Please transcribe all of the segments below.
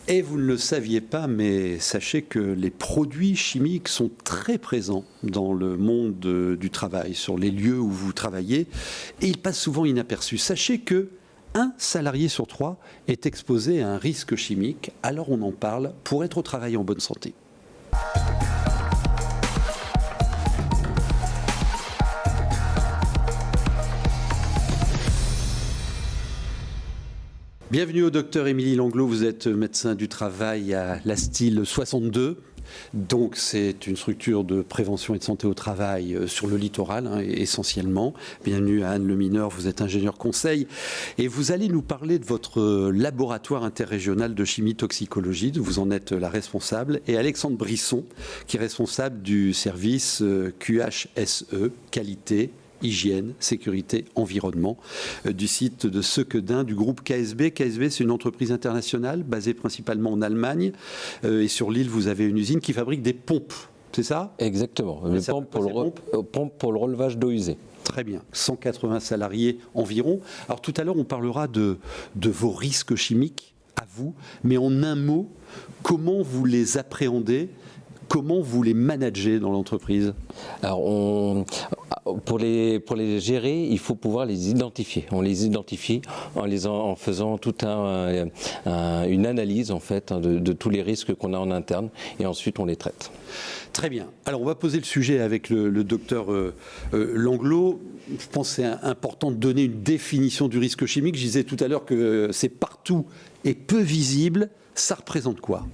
Et vous ne le saviez pas, mais sachez que les produits chimiques sont très présents dans le monde du travail, sur les lieux où vous travaillez, et ils passent souvent inaperçus. Sachez que un salarié sur 3 est exposé à un risque chimique, alors on en parle pour être au travail en bonne santé. Bienvenue au docteur Émilie Langlo, vous êtes médecin du travail à la Stille 62. Donc c'est une structure de prévention et de santé au travail sur le littoral essentiellement. Bienvenue à Anne Lemineur, vous êtes ingénieur conseil et vous allez nous parler de votre laboratoire interrégional de chimie toxicologie, vous en êtes la responsable, et Alexandre Brisson qui est responsable du service QHSE, qualité, hygiène, sécurité, environnement, du site de Sequedin, du groupe KSB. KSB, c'est une entreprise internationale basée principalement en Allemagne. Et sur l'île, vous avez une usine qui fabrique des pompes, c'est ça ? Exactement, des pompes pour le relevage d'eau usée. Très bien, 180 salariés environ. Alors tout à l'heure, on parlera de vos risques chimiques à vous, mais en un mot, comment vous les appréhendez ? Comment vous les managez dans l'entreprise ? Alors, pour les gérer, il faut pouvoir les identifier. On les identifie en faisant toute une analyse en fait de tous les risques qu'on a en interne, et ensuite on les traite. Très bien. Alors on va poser le sujet avec le docteur Langlo. Je pense que c'est important de donner une définition du risque chimique. Je disais tout à l'heure que c'est partout et peu visible. Ça représente quoi ?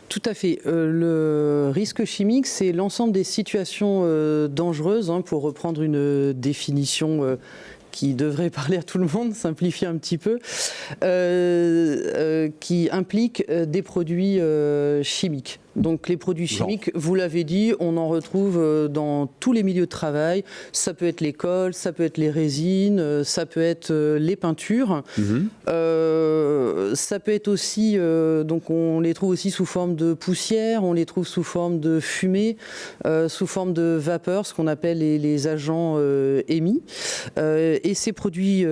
Tout à fait. Le risque chimique, c'est l'ensemble des situations dangereuses, pour reprendre une définition qui devrait parler à tout le monde, simplifier un petit peu, qui implique des produits chimiques. Donc les produits chimiques, vous l'avez dit, on en retrouve dans tous les milieux de travail. Ça peut être l'école, ça peut être les résines, ça peut être les peintures. Ça peut être aussi, donc on les trouve aussi sous forme de poussière, on les trouve sous forme de fumée, sous forme de vapeur, ce qu'on appelle les agents émis. Et ces produits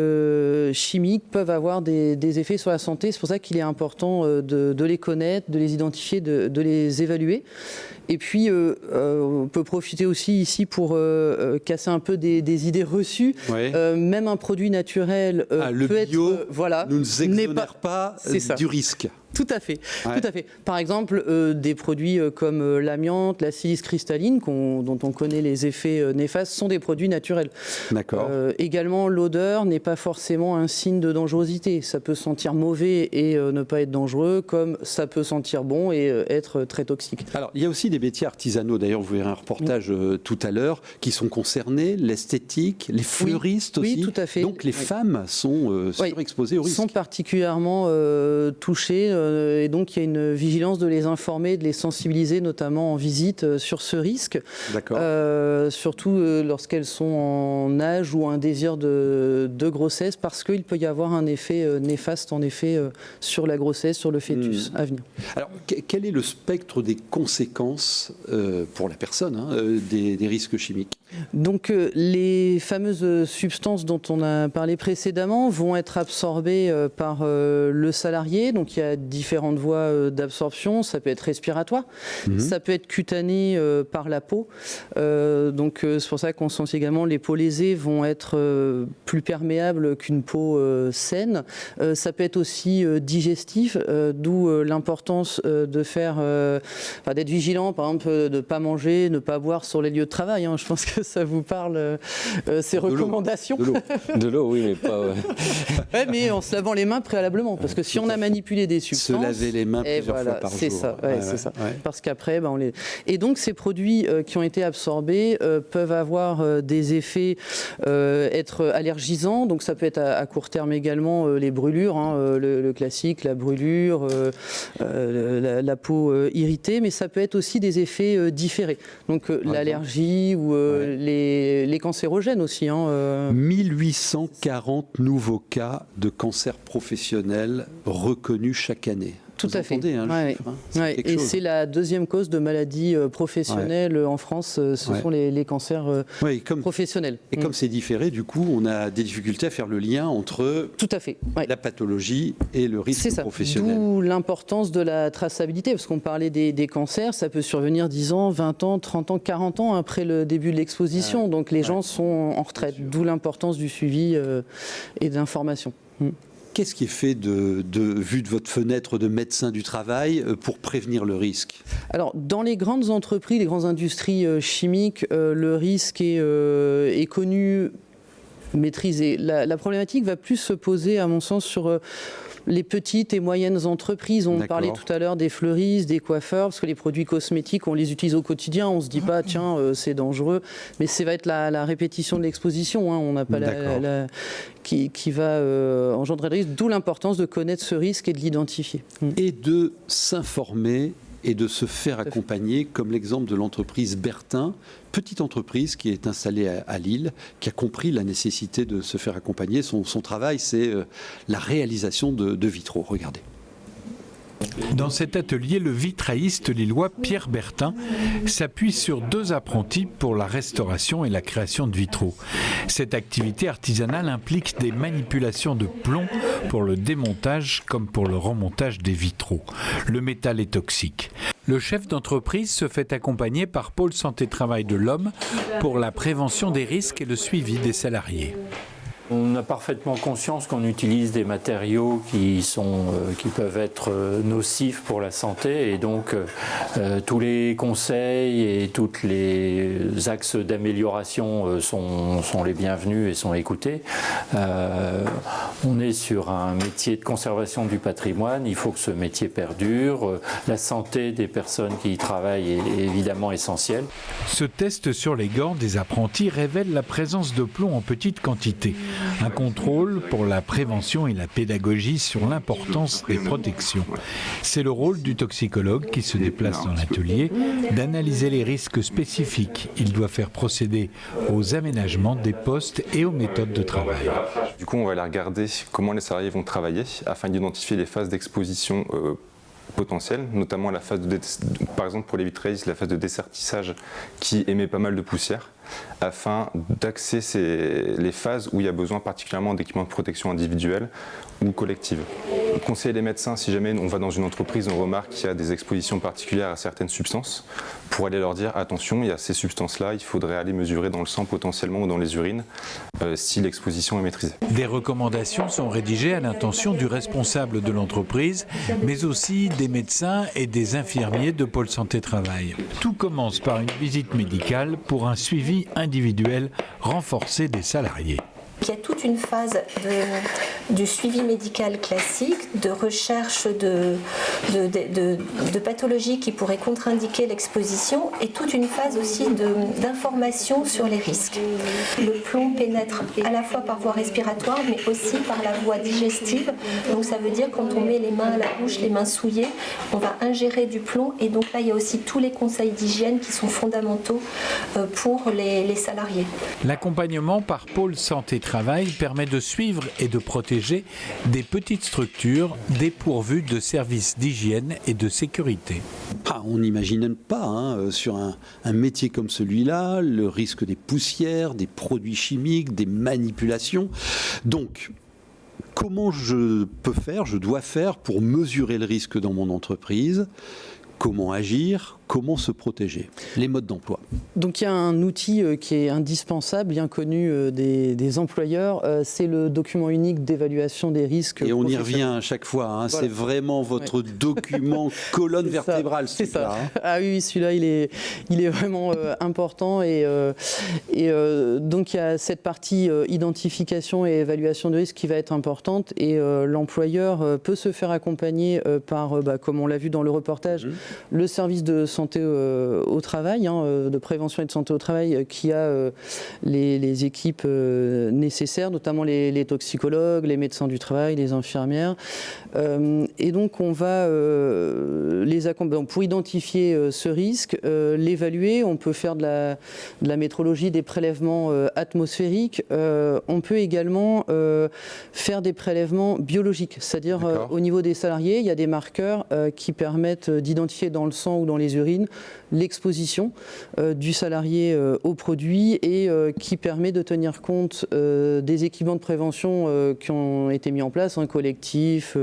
chimiques peuvent avoir des effets sur la santé. C'est pour ça qu'il est important de les connaître, de les identifier, de les évaluer. Et puis, on peut profiter aussi ici pour casser un peu des idées reçues. Ouais. Même un produit naturel le peut bio être... voilà, ne nous exonère pas du risque. Tout à fait, ouais. Tout à fait. Par exemple, des produits comme l'amiante, la silice cristalline, dont on connaît les effets néfastes, sont des produits naturels. D'accord. Également, l'odeur n'est pas forcément un signe de dangerosité. Ça peut sentir mauvais et ne pas être dangereux, comme ça peut sentir bon et être très toxique. Alors, il y a aussi des métiers artisanaux, d'ailleurs, vous verrez un reportage tout à l'heure, qui sont concernés, l'esthétique, les fleuristes aussi. Oui, tout à fait. Donc, les femmes sont surexposées au risque. Sont particulièrement touchées. Et donc il y a une vigilance de les informer, de les sensibiliser, notamment en visite, sur ce risque. D'accord. Surtout lorsqu'elles sont en âge ou un désir de grossesse, parce qu'il peut y avoir un effet néfaste, en effet, sur la grossesse, sur le fœtus à venir. Alors, quel est le spectre des conséquences pour la personne des risques chimiques ? Donc les fameuses substances dont on a parlé précédemment vont être absorbées par le salarié. Donc il y a différentes voies d'absorption. Ça peut être respiratoire, ça peut être cutané par la peau. Donc c'est pour ça qu'on sent également les peaux lésées vont être plus perméables qu'une peau saine. Ça peut être aussi digestif, d'où l'importance de faire, d'être vigilant, par exemple, de ne pas manger, ne pas boire sur les lieux de travail. Je pense que ça vous parle, ces recommandations. De l'eau, oui, mais pas... Ouais, mais en se lavant les mains préalablement, parce que si on a manipulé des substances... Se laver les mains plusieurs fois par c'est jour. Ça, c'est ça. Ouais. Parce qu'après, on les... Et donc, ces produits qui ont été absorbés peuvent avoir des effets, être allergisants. Donc, ça peut être à court terme également les brûlures, le classique, la brûlure, la peau irritée, mais ça peut être aussi des effets différés. Donc, l'allergie ou les cancérogènes aussi. 1840 nouveaux cas de cancer professionnel reconnus chaque année. Tout Vous à fait. entendez, hein, le Ouais, chiffre, hein, c'est ouais. quelque Et chose. c'est la deuxième cause de maladie professionnelle en France. Ce sont les cancers Ouais, professionnels. Et comme c'est différé, du coup, on a des difficultés à faire le lien entre Tout à fait. Ouais. la pathologie et le risque C'est ça. professionnel. D'où l'importance de la traçabilité, parce qu'on parlait des cancers, ça peut survenir 10 ans, 20 ans, 30 ans, 40 ans après le début de l'exposition. Donc les gens sont en retraite, d'où l'importance du suivi et de l'information. Qu'est-ce qui est fait vu de votre fenêtre de médecin du travail pour prévenir le risque? Alors, dans les grandes entreprises, les grandes industries chimiques, le risque est connu, maîtrisé. La problématique va plus se poser, à mon sens, sur les petites et moyennes entreprises. On parlait tout à l'heure des fleuristes, des coiffeurs, parce que les produits cosmétiques, on les utilise au quotidien. On ne se dit pas, tiens, c'est dangereux. Mais ça va être la répétition de l'exposition. Hein. On n'a pas qui va engendrer le risque. D'où l'importance de connaître ce risque et de l'identifier. Et de s'informer et de se faire accompagner, comme l'exemple de l'entreprise Bertin, petite entreprise qui est installée à Lille, qui a compris la nécessité de se faire accompagner. Son travail, c'est la réalisation de vitraux. Regardez. Dans cet atelier, le vitrailliste lillois Pierre Bertin s'appuie sur 2 apprentis pour la restauration et la création de vitraux. Cette activité artisanale implique des manipulations de plomb pour le démontage comme pour le remontage des vitraux. Le métal est toxique. Le chef d'entreprise se fait accompagner par Pôle Santé Travail de l'Homme pour la prévention des risques et le suivi des salariés. On a parfaitement conscience qu'on utilise des matériaux qui peuvent être nocifs pour la santé et donc tous les conseils et tous les axes d'amélioration sont les bienvenus et sont écoutés. On est sur un métier de conservation du patrimoine, il faut que ce métier perdure. La santé des personnes qui y travaillent est évidemment essentielle. Ce test sur les gants des apprentis révèle la présence de plomb en petite quantité. Un contrôle pour la prévention et la pédagogie sur l'importance des protections. C'est le rôle du toxicologue qui se déplace dans l'atelier d'analyser les risques spécifiques. Il doit faire procéder aux aménagements des postes et aux méthodes de travail. Du coup, on va aller regarder comment les salariés vont travailler afin d'identifier les phases d'exposition potentielles, notamment la phase par exemple pour les vitraillistes, la phase de dessertissage qui émet pas mal de poussière, afin d'axer les phases où il y a besoin particulièrement d'équipements de protection individuelle ou collective. Conseiller les médecins, si jamais on va dans une entreprise, on remarque qu'il y a des expositions particulières à certaines substances, pour aller leur dire attention, il y a ces substances-là, il faudrait aller mesurer dans le sang potentiellement ou dans les urines si l'exposition est maîtrisée. Des recommandations sont rédigées à l'intention du responsable de l'entreprise, mais aussi des médecins et des infirmiers de Pôle Santé Travail. Tout commence par une visite médicale pour un suivi individuel renforcé des salariés. Il y a toute une phase du suivi médical classique, de recherche de pathologies qui pourraient contre-indiquer l'exposition et toute une phase aussi d'information sur les risques. Le plomb pénètre à la fois par voie respiratoire mais aussi par la voie digestive. Donc ça veut dire quand on met les mains à la bouche, les mains souillées, on va ingérer du plomb et donc là il y a aussi tous les conseils d'hygiène qui sont fondamentaux pour les salariés. L'accompagnement par Pôle Santé Travail permet de suivre et de protéger des petites structures dépourvues de services d'hygiène et de sécurité. On n'imagine pas sur un métier comme celui-là, le risque des poussières, des produits chimiques, des manipulations. Donc, comment je dois faire pour mesurer le risque dans mon entreprise? Comment agir? Comment se protéger? Les modes d'emploi. Donc il y a un outil qui est indispensable, bien connu des employeurs, c'est le document unique d'évaluation des risques. Et on y revient à chaque fois, voilà. C'est vraiment votre document colonne vertébrale. C'est ça. Ah oui, celui-là il est vraiment important et donc il y a cette partie identification et évaluation de risque qui va être importante et l'employeur peut se faire accompagner par, comme on l'a vu dans le reportage, le service de santé au travail, de prévention et de santé au travail, qui a les équipes nécessaires, notamment les toxicologues, les médecins du travail, les infirmières. Et donc on va les accompagner pour identifier ce risque, l'évaluer. On peut faire de la métrologie, des prélèvements atmosphériques. On peut également faire des prélèvements biologiques, c'est-à-dire au niveau des salariés, il y a des marqueurs qui permettent d'identifier dans le sang ou dans les urines l'exposition du salarié au produit et qui permet de tenir compte des équipements de prévention qui ont été mis en place, collectifs,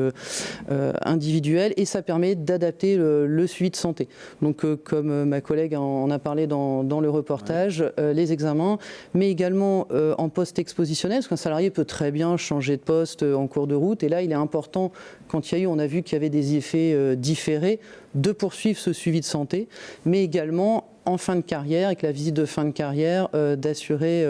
individuels, et ça permet d'adapter le suivi de santé. Donc comme ma collègue en a parlé dans le reportage, les examens, mais également en post-expositionnel, parce qu'un salarié peut très bien changer de poste en cours de route, et là il est important, quand on a vu qu'il y avait des effets différés, de poursuivre ce suivi de santé, mais également en fin de carrière, avec la visite de fin de carrière, d'assurer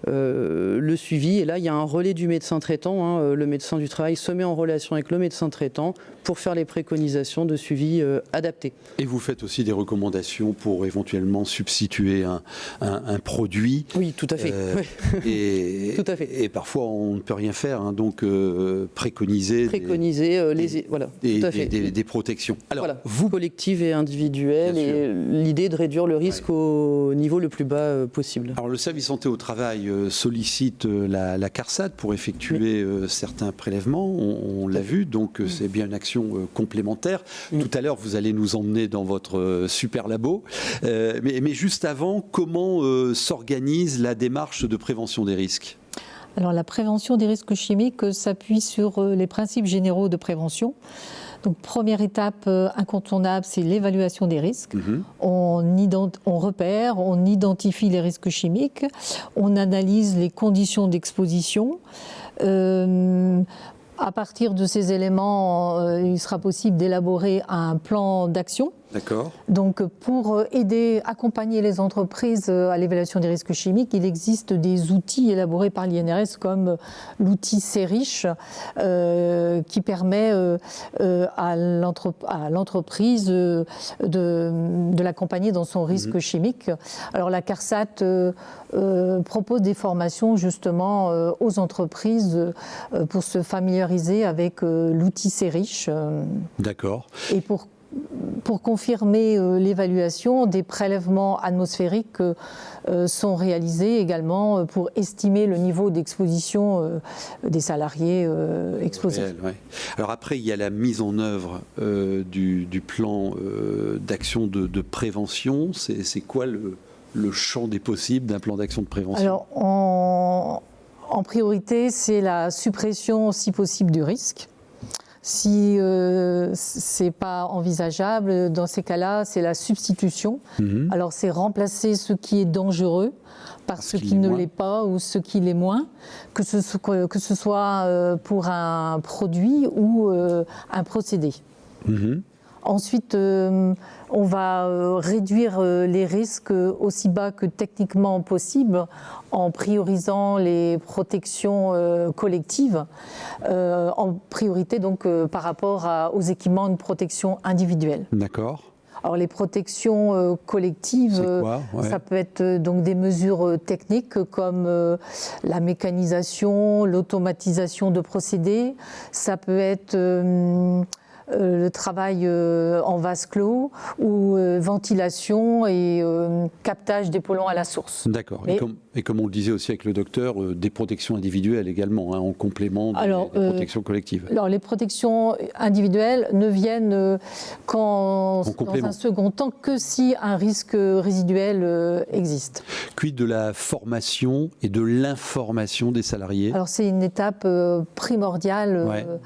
le suivi. Et là, il y a un relais du médecin traitant. Le médecin du travail se met en relation avec le médecin traitant pour faire les préconisations de suivi adaptées. Et vous faites aussi des recommandations pour éventuellement substituer un produit. Oui, tout à fait. Et, tout à fait. Et parfois, on ne peut rien faire. Donc, préconiser des protections. Alors, voilà, collectives et individuelles, et l'idée de réduire le risque au niveau le plus bas possible. Alors, le service santé au travail sollicite la CARSAT pour effectuer certains prélèvements. On l'a vu, donc c'est bien une action complémentaire. Tout à l'heure, vous allez nous emmener dans votre super labo. Mais juste avant, comment s'organise la démarche de prévention des risques ? Alors, la prévention des risques chimiques s'appuie sur les principes généraux de prévention. Donc, première étape incontournable, c'est l'évaluation des risques. On repère, on identifie les risques chimiques, on analyse les conditions d'exposition. À partir de ces éléments, il sera possible d'élaborer un plan d'action. D'accord. Donc, pour aider, accompagner les entreprises à l'évaluation des risques chimiques, il existe des outils élaborés par l'INRS comme l'outil CERICH qui permet à l'entreprise de l'accompagner dans son risque chimique. Alors, la CARSAT propose des formations justement aux entreprises pour se familiariser avec l'outil CERICH. D'accord. Et pour confirmer l'évaluation, des prélèvements atmosphériques sont réalisés également pour estimer le niveau d'exposition des salariés exposés. Alors après, il y a la mise en œuvre du plan d'action de prévention. C'est quoi le champ des possibles d'un plan d'action de prévention ? Alors, en priorité, c'est la suppression, si possible, du risque. Si ce n'est pas envisageable, dans ces cas-là, c'est la substitution. Alors, c'est remplacer ce qui est dangereux par ce qui ne l'est pas ou ce qui l'est moins, que ce soit pour un produit ou un procédé. Ensuite, on va réduire les risques aussi bas que techniquement possible en priorisant les protections collectives, en priorité donc par rapport aux équipements de protection individuelle. D'accord. Alors les protections collectives, ça peut être donc des mesures techniques comme la mécanisation, l'automatisation de procédés, ça peut être le travail en vase clos ou ventilation et captage des polluants à la source. D'accord. Et comme on le disait aussi avec le docteur, des protections individuelles également, en complément des protections collectives. Alors les protections individuelles ne viennent dans un second temps que si un risque résiduel existe. Quid de la formation et de l'information des salariés ? Alors c'est une étape primordiale.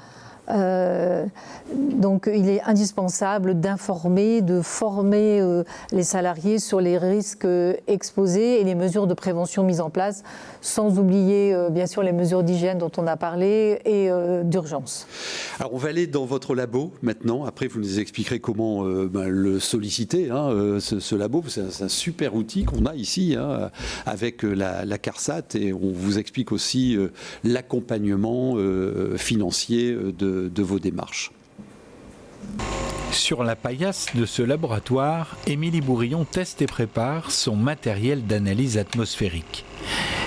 Donc il est indispensable d'informer, de former les salariés sur les risques exposés et les mesures de prévention mises en place, sans oublier bien sûr les mesures d'hygiène dont on a parlé et d'urgence. Alors on va aller dans votre labo maintenant, après vous nous expliquerez comment le solliciter, ce labo, c'est un super outil qu'on a ici avec la CARSAT, et on vous explique aussi l'accompagnement financier de vos démarches. Sur la paillasse de ce laboratoire, Émilie Bourillon teste et prépare son matériel d'analyse atmosphérique.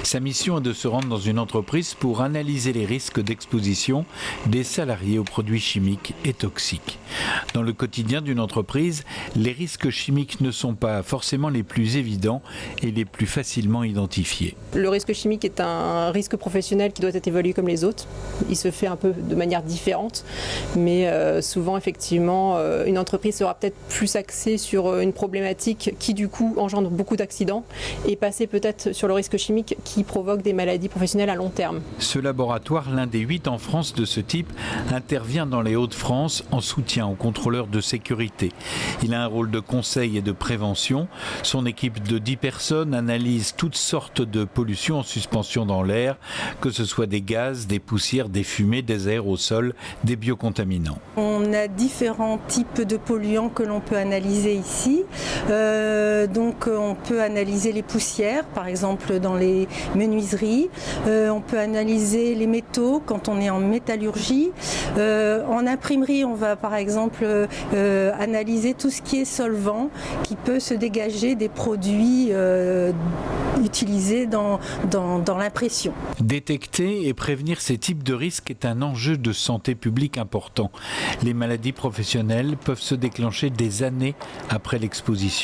Sa mission est de se rendre dans une entreprise pour analyser les risques d'exposition des salariés aux produits chimiques et toxiques. Dans le quotidien d'une entreprise, les risques chimiques ne sont pas forcément les plus évidents et les plus facilement identifiés. Le risque chimique est un risque professionnel qui doit être évalué comme les autres. Il se fait un peu de manière différente, mais souvent effectivement une entreprise sera peut-être plus axée sur une problématique qui du coup engendre beaucoup d'accidents et passer peut-être sur le risque chimique qui provoque des maladies professionnelles à long terme. Ce laboratoire, l'un des 8 en France de ce type, intervient dans les Hauts-de-France en soutien aux contrôleurs de sécurité. Il a un rôle de conseil et de prévention. Son équipe de 10 personnes analyse toutes sortes de pollutions en suspension dans l'air, que ce soit des gaz, des poussières, des fumées, des aérosols, des biocontaminants. On a différents types de polluants que l'on peut analyser ici. Donc on peut analyser les poussières, par exemple dans les menuiseries. On peut analyser les métaux quand on est en métallurgie. En imprimerie, on va par exemple analyser tout ce qui est solvant qui peut se dégager des produits utilisés dans l'impression. Détecter et prévenir ces types de risques est un enjeu de santé publique important. Les maladies professionnelles peuvent se déclencher des années après l'exposition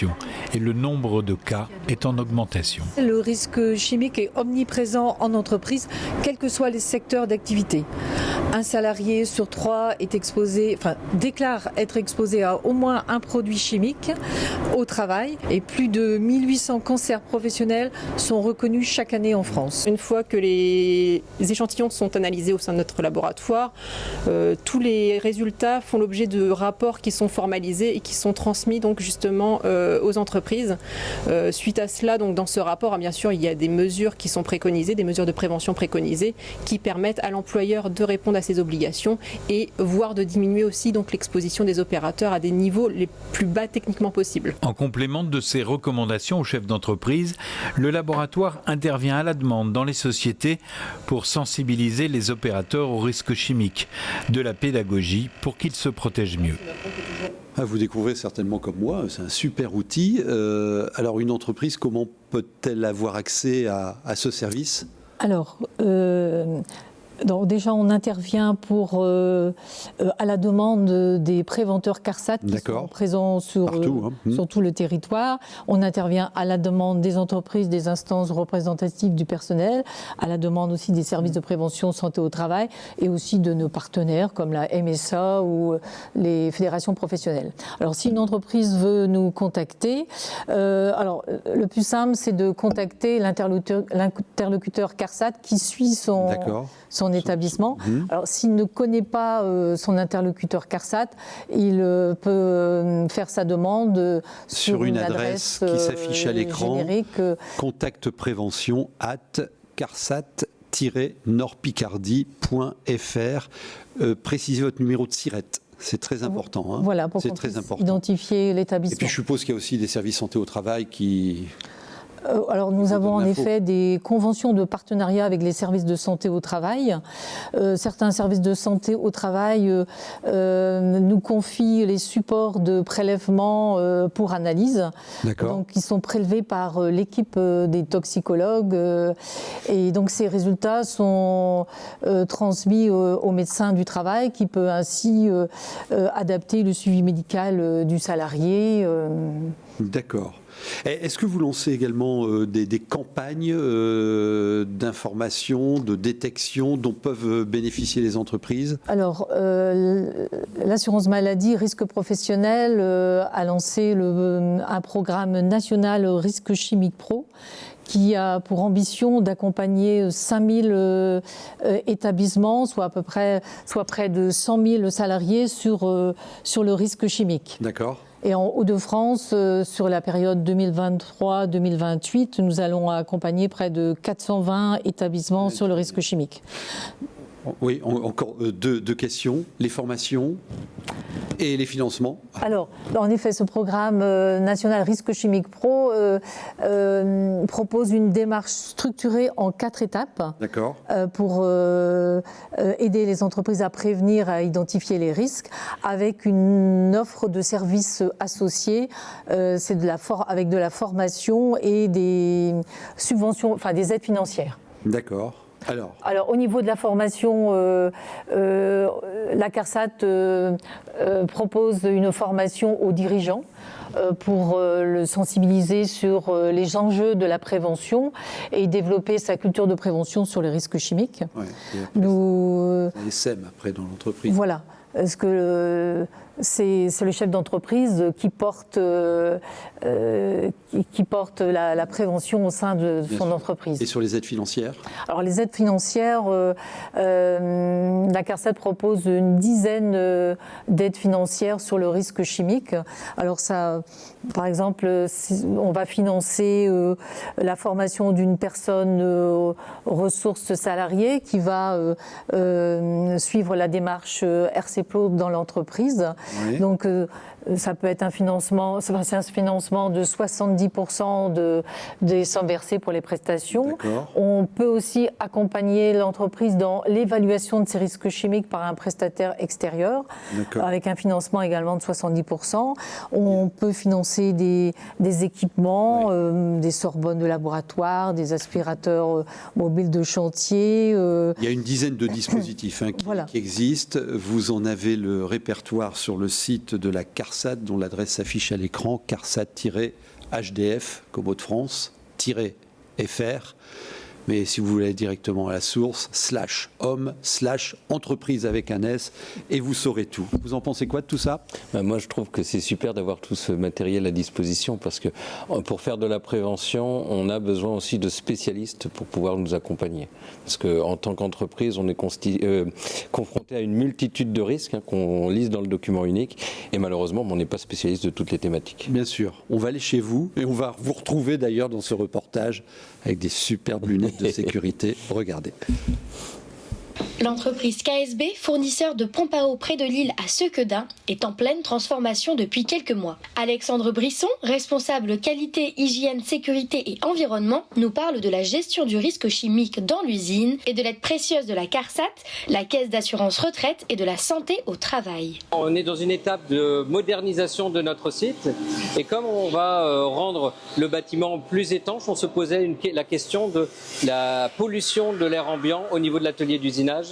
et le nombre de cas est en augmentation. Le risque chimique est omniprésent en entreprise, quels que soient les secteurs d'activité. Un salarié sur 3 déclare être exposé à au moins un produit chimique au travail et plus de 1800 cancers professionnels sont reconnus chaque année en France. Une fois que les échantillons sont analysés au sein de notre laboratoire, tous les résultats font l'objet de rapports qui sont formalisés et qui sont transmis donc justement aux entreprises. Suite à cela, donc dans ce rapport, bien sûr, il y a des mesures qui sont préconisées, des mesures de prévention préconisées qui permettent à l'employeur de répondre à ses obligations et voire de diminuer aussi donc l'exposition des opérateurs à des niveaux les plus bas techniquement possibles. En complément de ces recommandations aux chefs d'entreprise, le laboratoire intervient à la demande dans les sociétés pour sensibiliser les opérateurs aux risques chimiques, de la pédagogie pour qu'ils se protègent mieux. Vous découvrez certainement comme moi, c'est un super outil. Alors une entreprise, comment peut-elle avoir accès à ce service ? Alors, donc déjà, on intervient à la demande des préventeurs CARSAT qui sont présents sur tout le territoire. On intervient à la demande des entreprises, des instances représentatives du personnel, à la demande aussi des services de prévention santé au travail et aussi de nos partenaires comme la MSA ou les fédérations professionnelles. Alors, si une entreprise veut nous contacter, le plus simple, c'est de contacter l'interlocuteur CARSAT qui suit son établissement. Alors, s'il ne connaît pas son interlocuteur CARSAT, il peut faire sa demande sur une adresse qui s'affiche à l'écran, contactprévention@carsat-nordpicardie.fr. Précisez votre numéro de SIRET. C'est très important. Voilà, pour qu'on puisse identifier l'établissement. Et puis je suppose qu'il y a aussi des services santé au travail qui... Alors nous avons en effet des conventions de partenariat avec les services de santé au travail. Certains services de santé au travail nous confient les supports de prélèvement pour analyse. Donc ils sont prélevés par l'équipe des toxicologues et donc ces résultats sont transmis au médecin du travail qui peut ainsi adapter le suivi médical du salarié. D'accord. Est-ce que vous lancez également des campagnes d'information, de détection dont peuvent bénéficier les entreprises ? Alors, l'assurance maladie risque professionnel a lancé un programme national risque chimique pro qui a pour ambition d'accompagner 5000 établissements, soit près de 100 000 salariés sur le risque chimique. D'accord. Et en Hauts-de-France, sur la période 2023-2028, nous allons accompagner près de 420 établissements sur le risque chimique. Oui, encore deux questions. Les formations et les financements. Alors, en effet, ce programme national Risque Chimique Pro propose une démarche structurée en 4 étapes. D'accord. Pour aider les entreprises à prévenir, à identifier les risques, avec une offre de services associés. C'est avec de la formation et des subventions, enfin des aides financières. D'accord. Alors, au niveau de la formation, la CARSAT propose une formation aux dirigeants pour le sensibiliser sur les enjeux de la prévention et développer sa culture de prévention sur les risques chimiques. Ouais, les SEM après dans l'entreprise. Voilà. Parce que c'est le chef d'entreprise qui porte la prévention au sein de son entreprise. Et sur les aides financières ? Alors les aides financières, la CARSAT propose une dizaine d'aides financières sur le risque chimique. Alors ça, par exemple, on va financer la formation d'une personne ressources salariées qui va suivre la démarche RCPLO dans l'entreprise. Oui. Donc ça peut être un financement de 70% des sommes versées pour les prestations. On peut aussi accompagner l'entreprise dans l'évaluation de ces risques chimiques par un prestataire extérieur, avec un financement également de 70%. On peut financer des équipements, des Sorbonnes de laboratoire, des aspirateurs mobiles de chantier. Il y a une dizaine de dispositifs qui existent. Vous en avez le répertoire sur le site de la CARSAT, dont l'adresse s'affiche à l'écran, carsat-hdf, comme Hauts-de-France, -fr. Mais si vous voulez aller directement à la source, /homme/entreprise avec un S, et vous saurez tout. Vous en pensez quoi de tout ça ? Moi, je trouve que c'est super d'avoir tout ce matériel à disposition, parce que pour faire de la prévention, on a besoin aussi de spécialistes pour pouvoir nous accompagner. Parce qu'en tant qu'entreprise, on est confronté à une multitude de risques qu'on lise dans le document unique, et malheureusement, on n'est pas spécialiste de toutes les thématiques. Bien sûr. On va aller chez vous, et on va vous retrouver d'ailleurs dans ce reportage avec des superbes lunettes de sécurité. Regardez. L'entreprise KSB, fournisseur de pompes à eau près de Lille à Sequedin, est en pleine transformation depuis quelques mois. Alexandre Brisson, responsable qualité, hygiène, sécurité et environnement, nous parle de la gestion du risque chimique dans l'usine et de l'aide précieuse de la CARSAT, la caisse d'assurance retraite et de la santé au travail. On est dans une étape de modernisation de notre site, et comme on va rendre le bâtiment plus étanche, on se posait la question de la pollution de l'air ambiant au niveau de l'atelier d'usinage.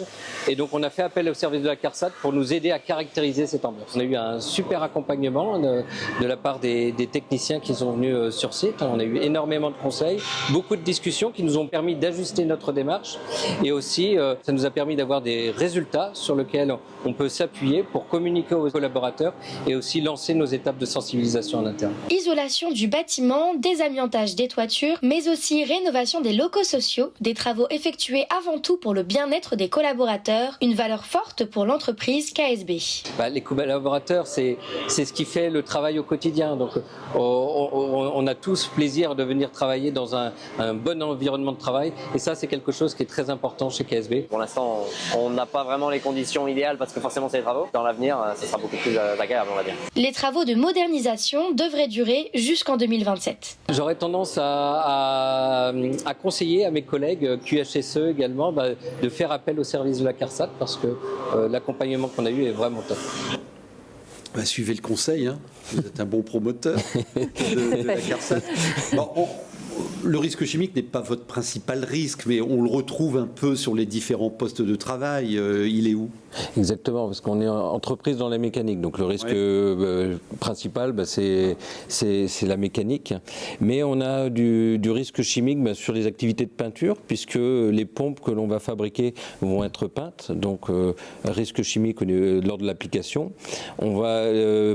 Et donc on a fait appel au service de la CARSAT pour nous aider à caractériser cette ambiance. On a eu un super accompagnement de la part des techniciens qui sont venus sur site. On a eu énormément de conseils, beaucoup de discussions qui nous ont permis d'ajuster notre démarche, et aussi ça nous a permis d'avoir des résultats sur lesquels on peut s'appuyer pour communiquer aux collaborateurs et aussi lancer nos étapes de sensibilisation en interne. Isolation du bâtiment, désamiantage des toitures, mais aussi rénovation des locaux sociaux, des travaux effectués avant tout pour le bien-être des collaborateurs, une valeur forte pour l'entreprise KSB. Les collaborateurs, c'est ce qui fait le travail au quotidien. Donc, on a tous plaisir de venir travailler dans un bon environnement de travail, et ça, c'est quelque chose qui est très important chez KSB. Pour l'instant, on n'a pas vraiment les conditions idéales parce que forcément, c'est les travaux. Dans l'avenir, ça sera beaucoup plus agréable, on va dire. Les travaux de modernisation devraient durer jusqu'en 2027. J'aurais tendance à conseiller à mes collègues QHSE également de faire appel au service de la CARSAT, parce que l'accompagnement qu'on a eu est vraiment top. Suivez le conseil, vous êtes un bon promoteur de la CARSAT. Le risque chimique n'est pas votre principal risque, mais on le retrouve un peu sur les différents postes de travail. Il est où ? Exactement, parce qu'on est entreprise dans la mécanique, donc le risque principal, c'est la mécanique. Mais on a du risque chimique sur les activités de peinture, puisque les pompes que l'on va fabriquer vont être peintes, donc risque chimique lors de l'application. On va,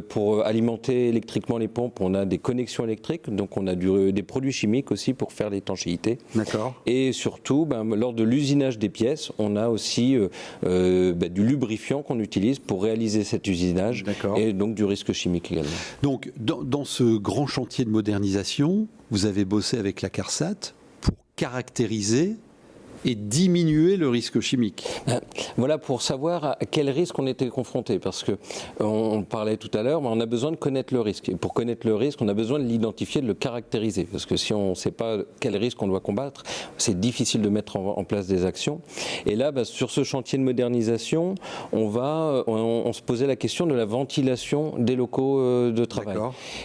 pour alimenter électriquement les pompes, on a des connexions électriques, donc on a des produits chimiques aussi pour faire l'étanchéité. D'accord. Et surtout, lors de l'usinage des pièces, on a aussi du lubrifiant qu'on utilise pour réaliser cet usinage. D'accord. Et donc du risque chimique également. Donc dans ce grand chantier de modernisation, vous avez bossé avec la CARSAT pour caractériser et diminuer le risque chimique. Voilà pour savoir à quel risque on était confronté, parce que on parlait tout à l'heure, mais on a besoin de connaître le risque. Et pour connaître le risque, on a besoin de l'identifier, de le caractériser, parce que si on ne sait pas quel risque on doit combattre, c'est difficile de mettre en place des actions. Et là, sur ce chantier de modernisation, on se posait la question de la ventilation des locaux de travail.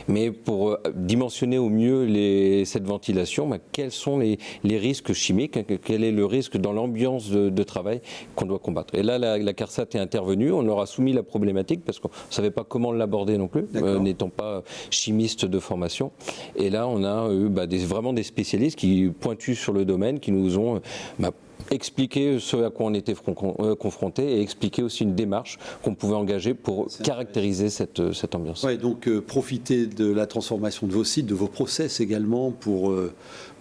Mais pour dimensionner au mieux cette ventilation, quels sont les risques chimiques, quel est le risque dans l'ambiance de travail qu'on doit combattre. Et là, la CARSAT est intervenue, on leur a soumis la problématique parce qu'on ne savait pas comment l'aborder non plus, n'étant pas chimiste de formation. Et là, on a eu vraiment des spécialistes qui pointus sur le domaine, qui nous ont expliquer ce à quoi on était confronté et expliquer aussi une démarche qu'on pouvait engager pour caractériser cette ambiance. Ouais, donc profiter de la transformation de vos sites, de vos process également pour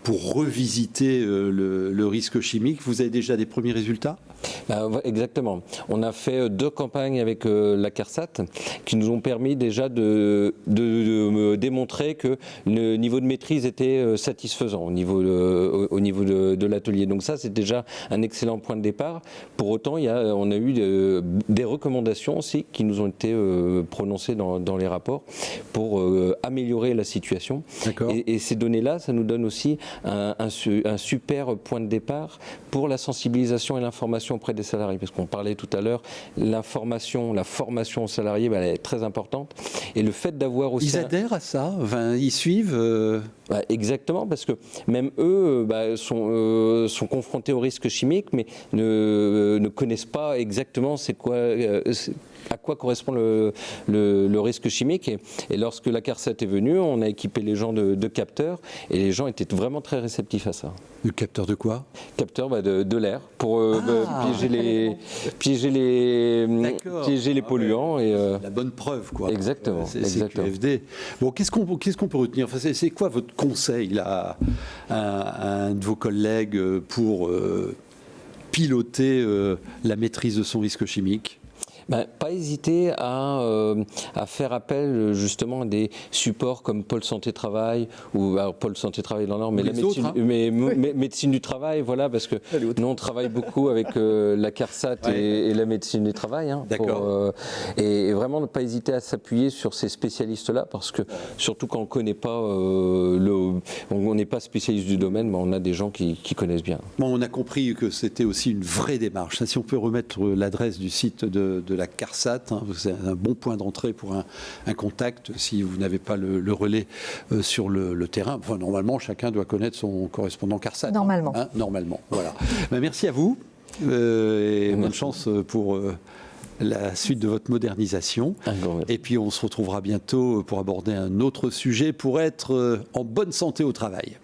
revisiter le risque chimique. Vous avez déjà des premiers résultats ? Exactement. On a fait 2 campagnes avec la CARSAT qui nous ont permis déjà de démontrer que le niveau de maîtrise était satisfaisant au niveau de l'atelier. Donc ça, c'est déjà un excellent point de départ. Pour autant, on a eu des recommandations aussi qui nous ont été prononcées dans les rapports pour améliorer la situation. Et ces données-là, ça nous donne aussi un super point de départ pour la sensibilisation et l'information auprès des salariés, parce qu'on parlait tout à l'heure, la formation aux salariés, elle est très importante. Et le fait d'avoir aussi... Ils adhèrent à ça, ils suivent exactement, parce que même eux sont confrontés au risque chimique, mais ne connaissent pas exactement à quoi correspond le risque chimique. Et lorsque la CARSAT est venue, on a équipé les gens de capteurs, et les gens étaient vraiment très réceptifs à ça. Le capteur de quoi ? Capteur de l'air, pour piéger les polluants. Et, la bonne preuve, quoi. Exactement. C'est QFD. Bon, qu'est-ce qu'on peut retenir ? Enfin, c'est quoi votre conseil là, à un de vos collègues pour piloter la maîtrise de son risque chimique ? Pas hésiter à faire appel justement à des supports comme Pôle Santé Travail ou Pôle Santé Travail dans l'ordre, mais la médecine, médecine du travail, voilà, parce que nous on travaille beaucoup avec la CARSAT et la médecine du travail. Et vraiment ne pas hésiter à s'appuyer sur ces spécialistes-là, parce que surtout quand on connaît pas, on n'est pas spécialiste du domaine, on a des gens qui connaissent bien. Bon, on a compris que c'était aussi une vraie démarche. Si on peut remettre l'adresse du site de la CARSAT, c'est un bon point d'entrée pour un contact si vous n'avez pas le relais sur le terrain. Enfin, normalement, chacun doit connaître son correspondant CARSAT. Normalement. Normalement, voilà. Merci à vous et bonne chance pour la suite de votre modernisation. Et puis on se retrouvera bientôt pour aborder un autre sujet pour être en bonne santé au travail.